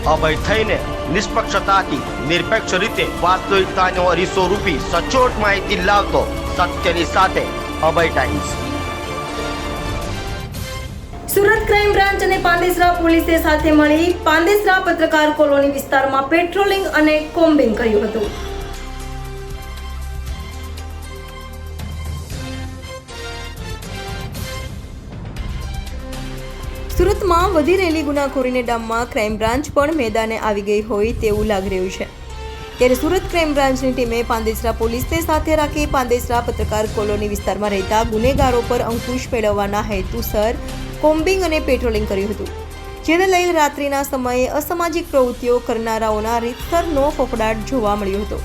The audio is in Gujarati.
અભય થઈને નિષ્પક્ષતાથી નિરપેક્ષ રીતે વાસ્તવિકતાનો અરીસો રૂપી સચોટ માહિતી લાવતો સત્યની સાથે અભય ટાઈમ્સ। સુરત ક્રાઇમ બ્રાન્ચ અને પાંદેસરા પોલીસે સાથે મળી પાંદેસરા પત્રકાર કોલોની વિસ્તારમાં પેટ્રોલિંગ અને કોમ્બિંગ કર્યું હતું। સુરતમાં વધી રહેલી ગુનાખોરીને ડામમાં ક્રાઇમ બ્રાન્ચ પણ મેદાને આવી ગઈ હોય તેવું લાગી રહ્યું છે। ત્યારે સુરત ક્રાઇમ બ્રાન્ચની ટીમે પાંદેસરા પોલીસને સાથે રાખી પાંદેસરા પત્રકાર કોલોની વિસ્તારમાં રહેતા ગુનેગારો પર અંકુશ મેળવવાના હેતુસર કોમ્બિંગ અને પેટ્રોલિંગ કર્યું હતું, જેને લઈ રાત્રિના સમયે અસામાજિક પ્રવૃત્તિઓ કરનારાઓના રીતસરનો ફફડાટ જોવા મળ્યો હતો।